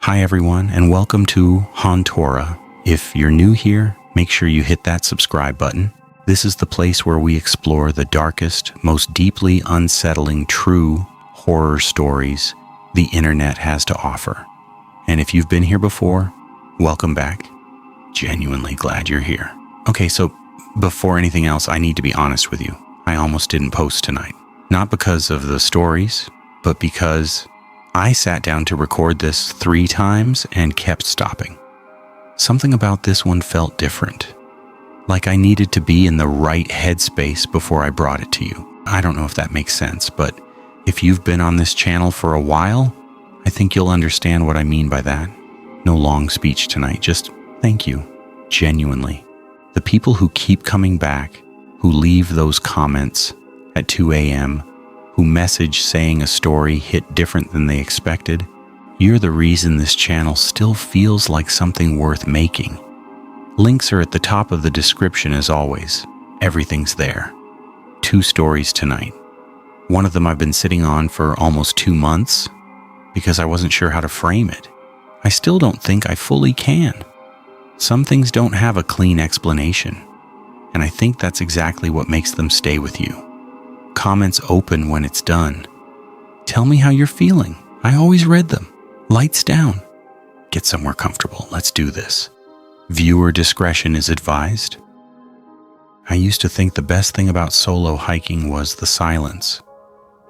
Hi everyone, and welcome to Hauntora. If you're new here, make sure you hit that subscribe button. This is the place where we explore the darkest, most deeply unsettling true horror stories the internet has to offer. And if you've been here before, welcome back. Genuinely glad you're here. Okay, so before anything else, I need to be honest with you. I almost didn't post tonight. Not because of the stories, but because I sat down to record this 3 times and kept stopping. Something about this one felt different. Like I needed to be in the right headspace before I brought it to you. I don't know if that makes sense, but if you've been on this channel for a while, I think you'll understand what I mean by that. No long speech tonight, just thank you, genuinely. The people who keep coming back, who leave those comments at 2 a.m., who message saying a story hit different than they expected, you're the reason this channel still feels like something worth making. Links are at the top of the description as always. Everything's there. 2 stories tonight. One of them I've been sitting on for almost 2 months because I wasn't sure how to frame it. I still don't think I fully can. Some things don't have a clean explanation, and I think that's exactly what makes them stay with you. Comments open when it's done. Tell me how you're feeling. I always read them. Lights down. Get somewhere comfortable. Let's do this. Viewer discretion is advised. I used to think the best thing about solo hiking was the silence.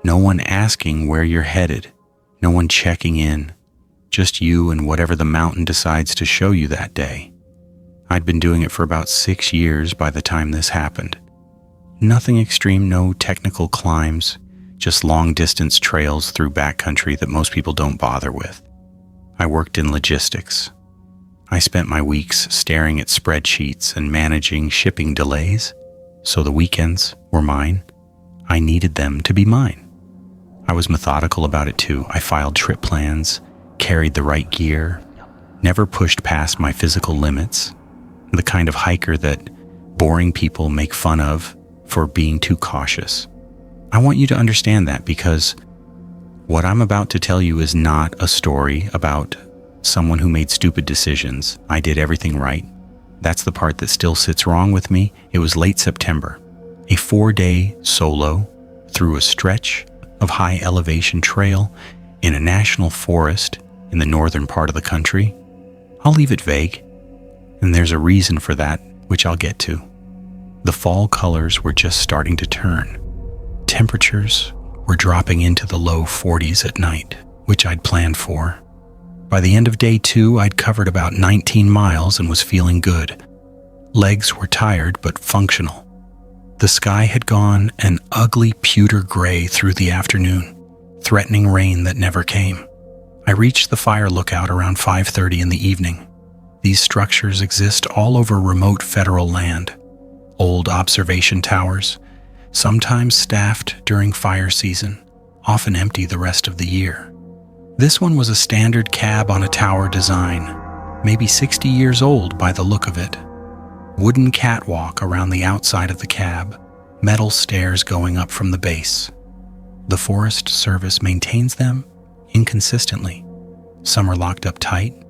No one asking where you're headed. No one checking in. Just you and whatever the mountain decides to show you that day. I'd been doing it for about 6 years by the time this happened. Nothing extreme, no technical climbs, just long-distance trails through backcountry that most people don't bother with. I worked in logistics. I spent my weeks staring at spreadsheets and managing shipping delays, so the weekends were mine. I needed them to be mine. I was methodical about it too. I filed trip plans, carried the right gear, never pushed past my physical limits, the kind of hiker that boring people make fun of for being too cautious. I want you to understand that because what I'm about to tell you is not a story about someone who made stupid decisions. I did everything right. That's the part that still sits wrong with me. It was late September, a 4-day solo through a stretch of high elevation trail in a national forest in the northern part of the country. I'll leave it vague, and there's a reason for that, which I'll get to. The fall colors were just starting to turn. Temperatures were dropping into the low 40s at night, which I'd planned for. By the end of day 2, I'd covered about 19 miles and was feeling good. Legs were tired but functional. The sky had gone an ugly pewter gray through the afternoon, threatening rain that never came. I reached the fire lookout around 5:30 in the evening. These structures exist all over remote federal land. Old observation towers, sometimes staffed during fire season, often empty the rest of the year. This one was a standard cab on a tower design, maybe 60 years old by the look of it. Wooden catwalk around the outside of the cab, metal stairs going up from the base. The Forest Service maintains them inconsistently. Some are locked up tight.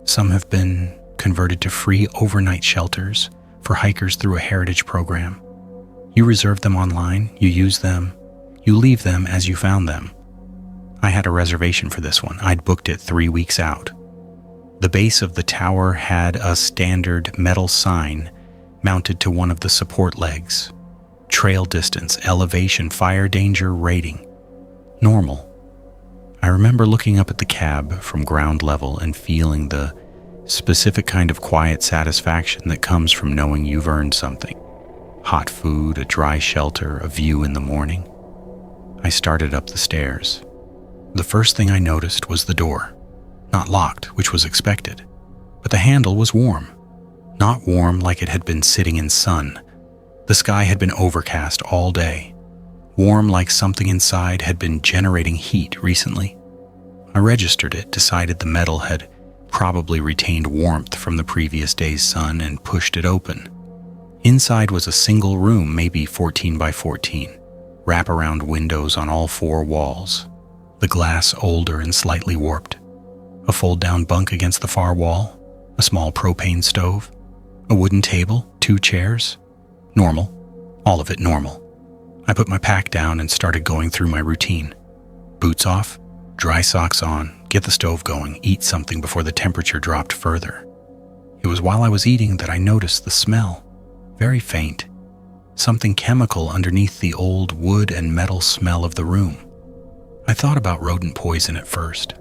Some have been converted to free overnight shelters for hikers through a heritage program. You reserve them online, you use them, you leave them as you found them. I had a reservation for this one. I'd booked it 3 weeks out. The base of the tower had a standard metal sign mounted to one of the support legs. Trail distance, elevation, fire danger rating. Normal. I remember looking up at the cab from ground level and feeling the specific kind of quiet satisfaction that comes from knowing you've earned something. Hot food, a dry shelter, a view in the morning. I started up the stairs. The first thing I noticed was the door. Not locked, which was expected, but the handle was warm. Not warm like it had been sitting in sun. The sky had been overcast all day. Warm like something inside had been generating heat recently. I registered it, decided the metal had probably retained warmth from the previous day's sun, and pushed it open. Inside was a single room, maybe 14 by 14, wraparound windows on all 4 walls, the glass older and slightly warped. a fold-down bunk against the far wall, a small propane stove, a wooden table, 2 chairs. Normal. All of it normal. I put my pack down and started going through my routine. Boots off, dry socks on, get the stove going, eat something before the temperature dropped further. It was while I was eating that I noticed the smell. Very faint. Something chemical underneath the old wood and metal smell of the room. I thought about rodent poison at first.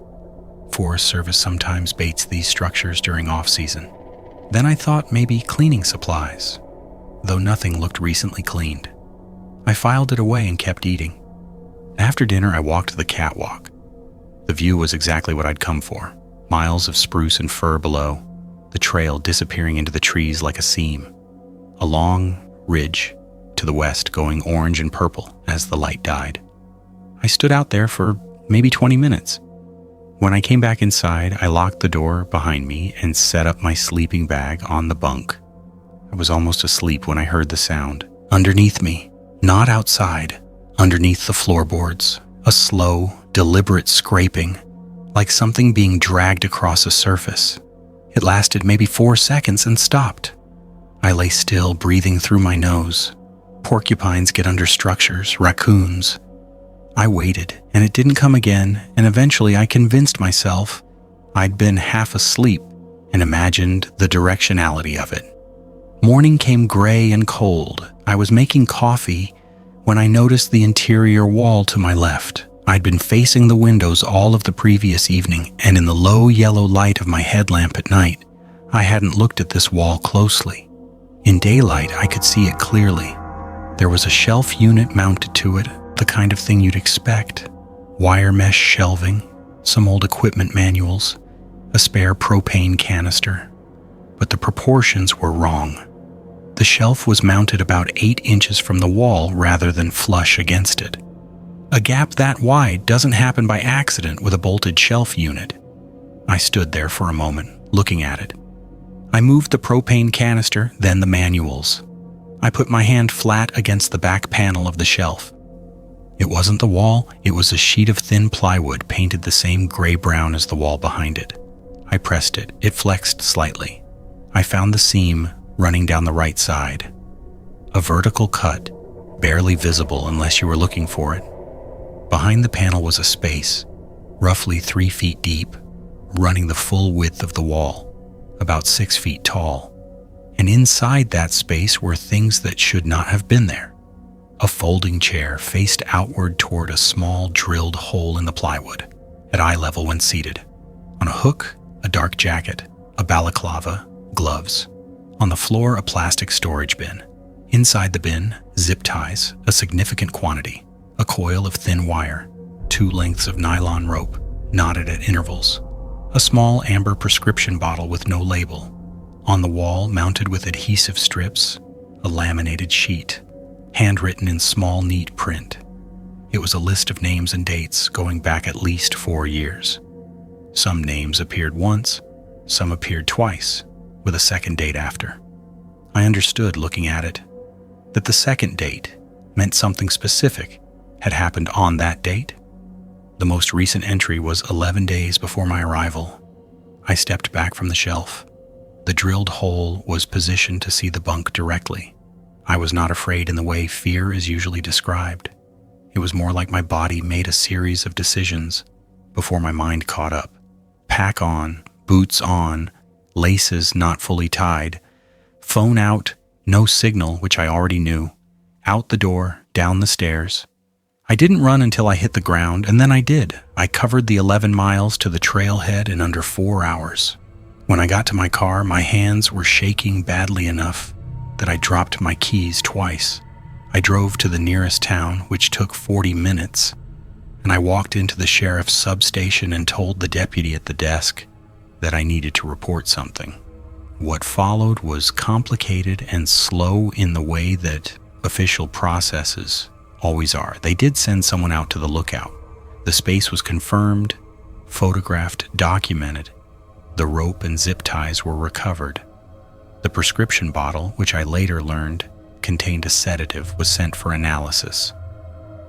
Forest Service sometimes baits these structures during off-season. Then I thought maybe cleaning supplies, though nothing looked recently cleaned. I filed it away and kept eating. After dinner, I walked to the catwalk. The view was exactly what I'd come for. Miles of spruce and fir below, the trail disappearing into the trees like a seam. A long ridge to the west going orange and purple as the light died. I stood out there for maybe 20 minutes. When I came back inside, I locked the door behind me and set up my sleeping bag on the bunk. I was almost asleep when I heard the sound. Underneath me, not outside, underneath the floorboards, a slow, deliberate scraping, like something being dragged across a surface. It lasted maybe 4 seconds and stopped. I lay still, breathing through my nose. Porcupines get under structures, raccoons. I waited, and it didn't come again, and eventually I convinced myself I'd been half asleep and imagined the directionality of it. Morning came gray and cold. I was making coffee when I noticed the interior wall to my left. I'd been facing the windows all of the previous evening, and in the low yellow light of my headlamp at night, I hadn't looked at this wall closely. In daylight, I could see it clearly. There was a shelf unit mounted to it, the kind of thing you'd expect. Wire mesh shelving, some old equipment manuals, a spare propane canister. But the proportions were wrong. The shelf was mounted about 8 inches from the wall rather than flush against it. A gap that wide doesn't happen by accident with a bolted shelf unit. I stood there for a moment, looking at it. I moved the propane canister, then the manuals. I put my hand flat against the back panel of the shelf. It wasn't the wall, it was a sheet of thin plywood painted the same gray-brown as the wall behind it. I pressed it. It flexed slightly. I found the seam running down the right side. A vertical cut, barely visible unless you were looking for it. Behind the panel was a space, roughly 3 feet deep, running the full width of the wall, about 6 feet tall. And inside that space were things that should not have been there. A folding chair faced outward toward a small drilled hole in the plywood, at eye level when seated. On a hook, a dark jacket, a balaclava, gloves. On the floor, a plastic storage bin. Inside the bin, zip ties, a significant quantity, a coil of thin wire, 2 lengths of nylon rope, knotted at intervals, a small amber prescription bottle with no label. On the wall, mounted with adhesive strips, a laminated sheet, handwritten in small, neat print. It was a list of names and dates going back at least 4 years. Some names appeared once, some appeared twice, with a second date after. I understood, looking at it, that the second date meant something specific had happened on that date. The most recent entry was 11 days before my arrival. I stepped back from the shelf. The drilled hole was positioned to see the bunk directly. I was not afraid in the way fear is usually described. It was more like my body made a series of decisions before my mind caught up. Pack on, boots on, laces not fully tied, phone out, no signal, which I already knew, out the door, down the stairs. I didn't run until I hit the ground, and then I did. I covered the 11 miles to the trailhead in under 4 hours. When I got to my car, my hands were shaking badly enough that I dropped my keys twice. I drove to the nearest town, which took 40 minutes, and I walked into the sheriff's substation and told the deputy at the desk that I needed to report something. What followed was complicated and slow in the way that official processes always are. They did send someone out to the lookout. The space was confirmed, photographed, documented. The rope and zip ties were recovered. The prescription bottle, which I later learned contained a sedative, was sent for analysis.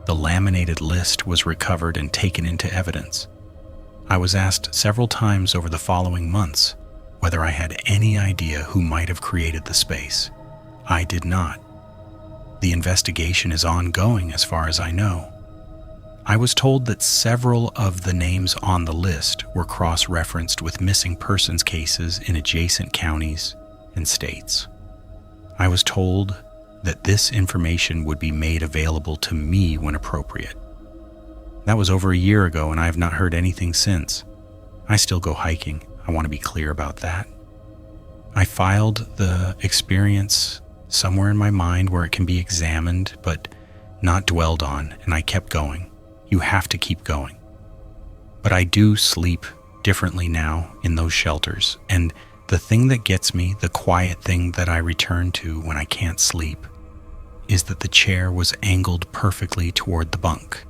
The laminated list was recovered and taken into evidence. I was asked several times over the following months whether I had any idea who might have created the space. I did not. The investigation is ongoing as far as I know. I was told that several of the names on the list were cross-referenced with missing persons cases in adjacent counties and states. I was told that this information would be made available to me when appropriate. That was over a year ago, and I have not heard anything since. I still go hiking. I want to be clear about that. I filed the experience somewhere in my mind where it can be examined but not dwelled on, and I kept going. You have to keep going. But I do sleep differently now in those shelters, and the thing that gets me, the quiet thing that I return to when I can't sleep, is that the chair was angled perfectly toward the bunk.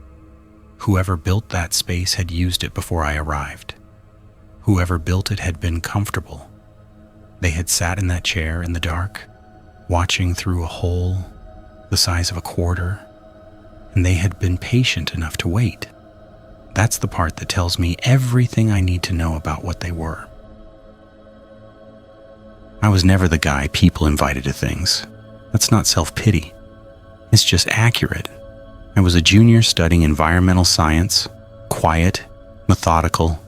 Whoever built that space had used it before I arrived. Whoever built it had been comfortable. They had sat in that chair in the dark, watching through a hole the size of a quarter, and they had been patient enough to wait. That's the part that tells me everything I need to know about what they were. I was never the guy people invited to things. That's not self-pity. It's just accurate. I was a junior studying environmental science, quiet, methodical,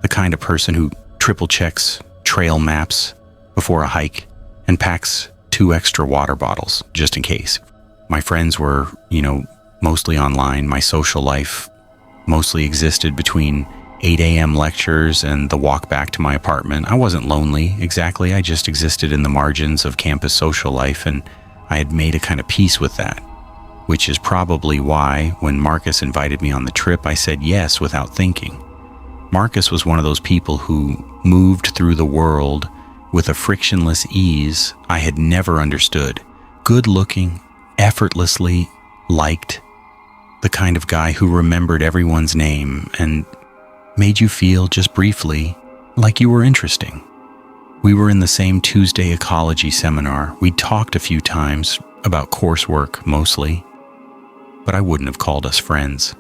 the kind of person who triple checks trail maps before a hike and packs 2 extra water bottles just in case. My friends were, mostly online. My social life mostly existed between 8 a.m. lectures and the walk back to my apartment. I wasn't lonely exactly. I just existed in the margins of campus social life, and I had made a kind of peace with that, which is probably why when Marcus invited me on the trip, I said yes without thinking. Marcus was one of those people who moved through the world with a frictionless ease I had never understood. Good-looking, effortlessly liked, the kind of guy who remembered everyone's name and made you feel just briefly like you were interesting. We were in the same Tuesday ecology seminar. We'd talked a few times about coursework mostly, but I wouldn't have called us friends.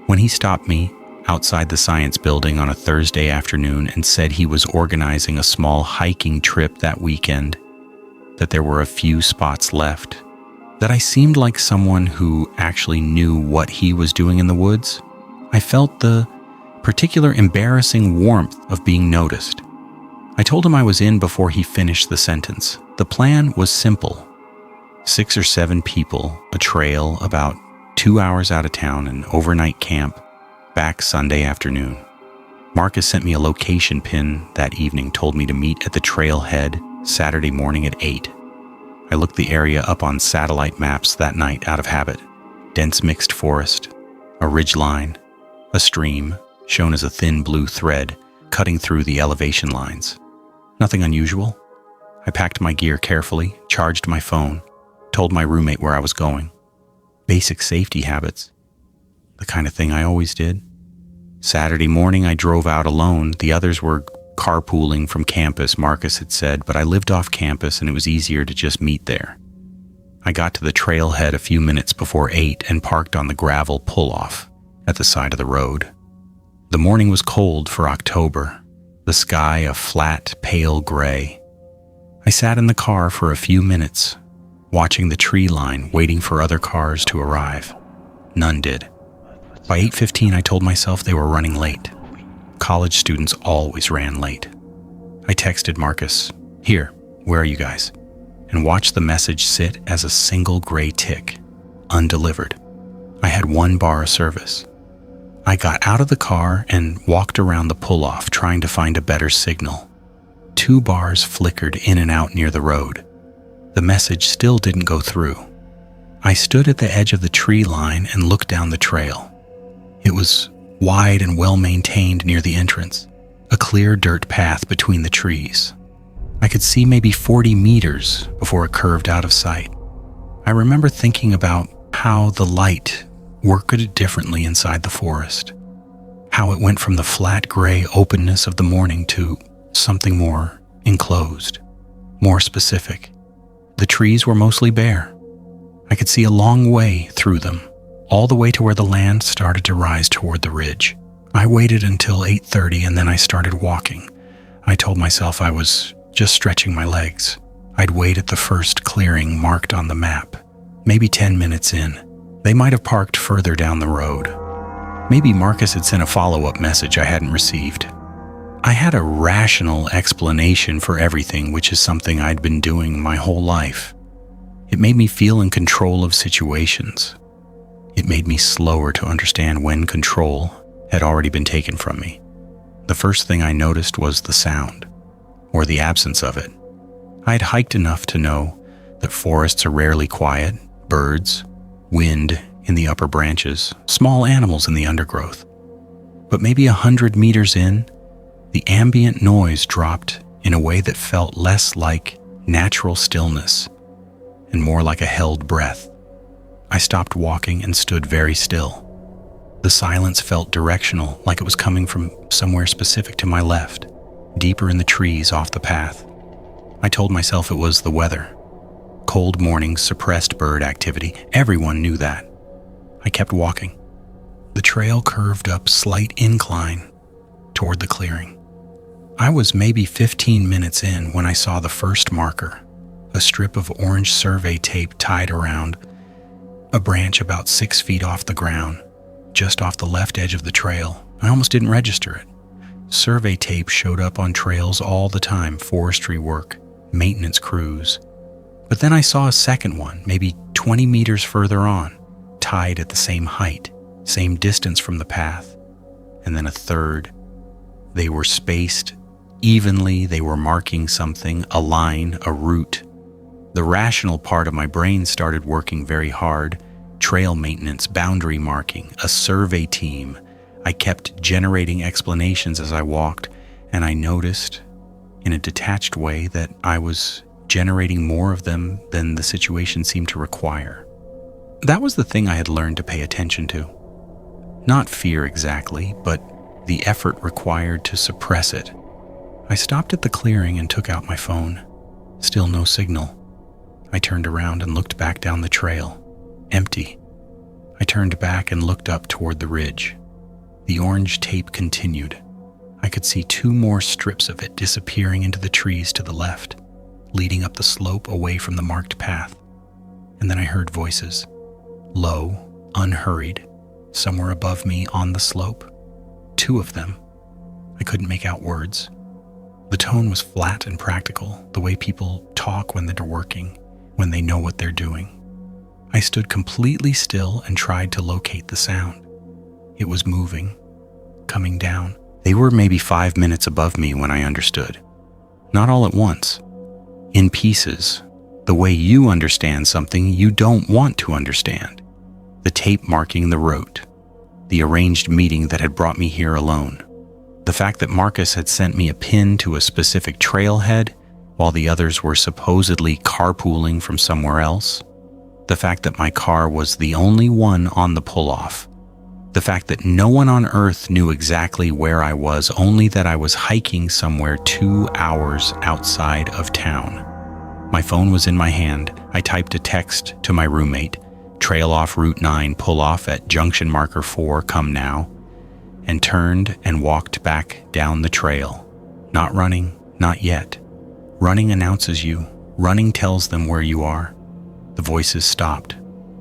When he stopped me outside the science building on a Thursday afternoon and said he was organizing a small hiking trip that weekend, that there were a few spots left, that I seemed like someone who actually knew what he was doing in the woods, I felt the particular embarrassing warmth of being noticed. I told him I was in before he finished the sentence. The plan was simple. 6 or 7 people, a trail about 2 hours out of town, an overnight camp, back Sunday afternoon. Marcus sent me a location pin that evening, told me to meet at the trailhead Saturday morning at 8. I looked the area up on satellite maps that night out of habit. Dense mixed forest, a ridgeline, a stream shown as a thin blue thread cutting through the elevation lines. Nothing unusual. I packed my gear carefully, charged my phone, told my roommate where I was going. Basic safety habits. The kind of thing I always did. Saturday morning, I drove out alone. The others were carpooling from campus, Marcus had said, but I lived off campus and it was easier to just meet there. I got to the trailhead a few minutes before 8 and parked on the gravel pull-off at the side of the road. The morning was cold for October, the sky a flat, pale gray. I sat in the car for a few minutes, watching the tree line, waiting for other cars to arrive. None did. By 8:15, I told myself they were running late. College students always ran late. I texted Marcus, "Here, where are you guys?" and watched the message sit as a single gray tick, undelivered. I had 1 bar of service. I got out of the car and walked around the pull-off, trying to find a better signal. 2 bars flickered in and out near the road. The message still didn't go through. I stood at the edge of the tree line and looked down the trail. It was wide and well-maintained near the entrance, a clear dirt path between the trees. I could see maybe 40 meters before it curved out of sight. I remember thinking about how the light worked differently inside the forest, how it went from the flat gray openness of the morning to something more enclosed, more specific. The trees were mostly bare. I could see a long way through them, all the way to where the land started to rise toward the ridge. I waited until 8:30 and then I started walking. I told myself I was just stretching my legs. I'd wait at the first clearing marked on the map. Maybe 10 minutes in. They might have parked further down the road. Maybe Marcus had sent a follow-up message I hadn't received. I had a rational explanation for everything, which is something I'd been doing my whole life. It made me feel in control of situations. It made me slower to understand when control had already been taken from me. The first thing I noticed was the sound, or the absence of it. I had hiked enough to know that forests are rarely quiet, birds, wind in the upper branches, small animals in the undergrowth. But maybe 100 meters in, the ambient noise dropped in a way that felt less like natural stillness and more like a held breath. I stopped walking and stood very still. The silence felt directional, like it was coming from somewhere specific to my left, deeper in the trees off the path. I told myself it was the weather. Cold mornings suppressed bird activity. Everyone knew that. I kept walking. The trail curved up slight incline toward the clearing. I was maybe 15 minutes in when I saw the first marker, a strip of orange survey tape tied around a branch about 6 feet off the ground, just off the left edge of the trail. I almost didn't register it. Survey tape showed up on trails all the time, forestry work, maintenance crews. But then I saw a second one, maybe 20 meters further on, tied at the same height, same distance from the path. And then a third. They were spaced evenly, they were marking something, a line, a route. The rational part of my brain started working very hard. Trail maintenance, boundary marking, a survey team. I kept generating explanations as I walked, and I noticed, in a detached way, that I was generating more of them than the situation seemed to require. That was the thing I had learned to pay attention to. Not fear exactly, but the effort required to suppress it. I stopped at the clearing and took out my phone. Still no signal. I turned around and looked back down the trail. Empty. I turned back and looked up toward the ridge. The orange tape continued. I could see 2 more strips of it disappearing into the trees to the left, leading up the slope away from the marked path. And then I heard voices. Low, unhurried, somewhere above me on the slope. 2 of them. I couldn't make out words. The tone was flat and practical, the way people talk when they're working, when they know what they're doing. I stood completely still and tried to locate the sound. It was moving, coming down. They were maybe 5 minutes above me when I understood. Not all at once. In pieces, the way you understand something you don't want to understand. The tape marking the route. The arranged meeting that had brought me here alone. The fact that Marcus had sent me a pin to a specific trailhead while the others were supposedly carpooling from somewhere else. The fact that my car was the only one on the pull-off. The fact that no one on earth knew exactly where I was, only that I was hiking somewhere 2 hours outside of town. My phone was in my hand. I typed a text to my roommate, trail off Route 9, pull off at junction marker 4, come now, and turned and walked back down the trail. Not running, not yet. Running announces you. Running tells them where you are. The voices stopped.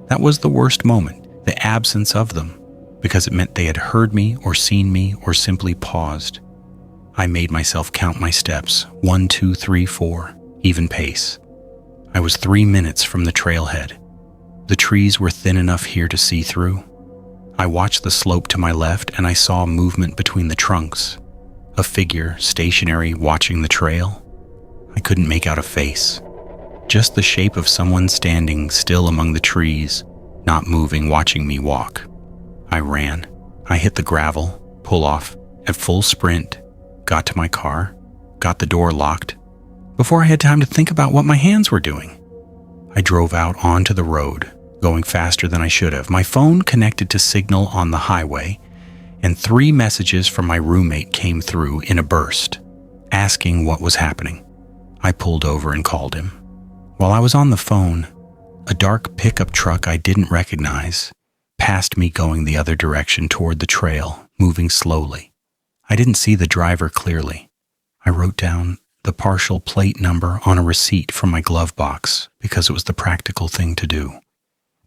That was the worst moment, the absence of them, because it meant they had heard me or seen me or simply paused. I made myself count my steps, 1, 2, 3, 4, even pace. I was 3 minutes from the trailhead. The trees were thin enough here to see through. I watched the slope to my left and I saw movement between the trunks. A figure, stationary, watching the trail. I couldn't make out a face. Just the shape of someone standing still among the trees, not moving, watching me walk. I ran. I hit the gravel, pull off, at full sprint, got to my car, got the door locked, before I had time to think about what my hands were doing. I drove out onto the road, going faster than I should have. My phone connected to signal on the highway, and 3 messages from my roommate came through in a burst, asking what was happening. I pulled over and called him. While I was on the phone, a dark pickup truck I didn't recognize passed me going the other direction toward the trail, moving slowly. I didn't see the driver clearly. I wrote down the partial plate number on a receipt from my glove box because it was the practical thing to do.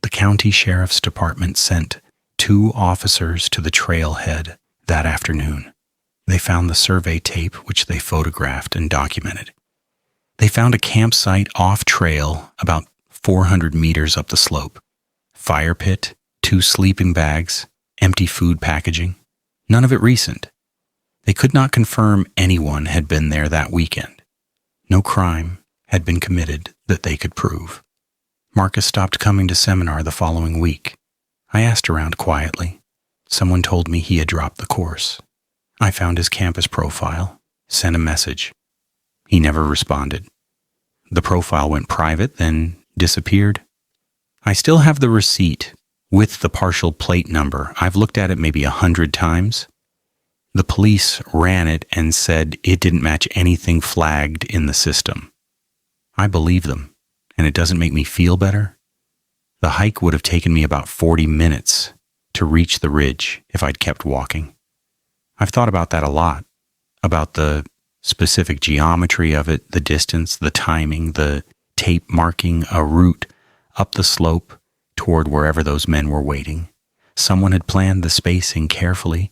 The county sheriff's department sent 2 officers to the trailhead that afternoon. They found the survey tape, which they photographed and documented. They found a campsite off-trail about 400 meters up the slope. Fire pit, 2 sleeping bags, empty food packaging. None of it recent. They could not confirm anyone had been there that weekend. No crime had been committed that they could prove. Marcus stopped coming to seminar the following week. I asked around quietly. Someone told me he had dropped the course. I found his campus profile, sent a message. He never responded. The profile went private, then disappeared. I still have the receipt with the partial plate number. I've looked at it maybe 100 times. The police ran it and said it didn't match anything flagged in the system. I believe them, and it doesn't make me feel better. The hike would have taken me about 40 minutes to reach the ridge if I'd kept walking. I've thought about that a lot, about the specific geometry of it, the distance, the timing, the tape marking a route up the slope toward wherever those men were waiting. Someone had planned the spacing carefully.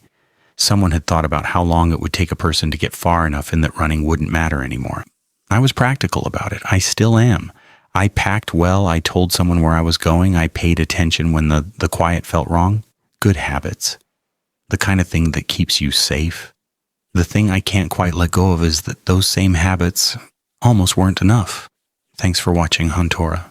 Someone had thought about how long it would take a person to get far enough and that running wouldn't matter anymore. I was practical about it. I still am. I packed well. I told someone where I was going. I paid attention when the quiet felt wrong. Good habits. The kind of thing that keeps you safe. The thing I can't quite let go of is that those same habits almost weren't enough. Thanks for watching Hontora.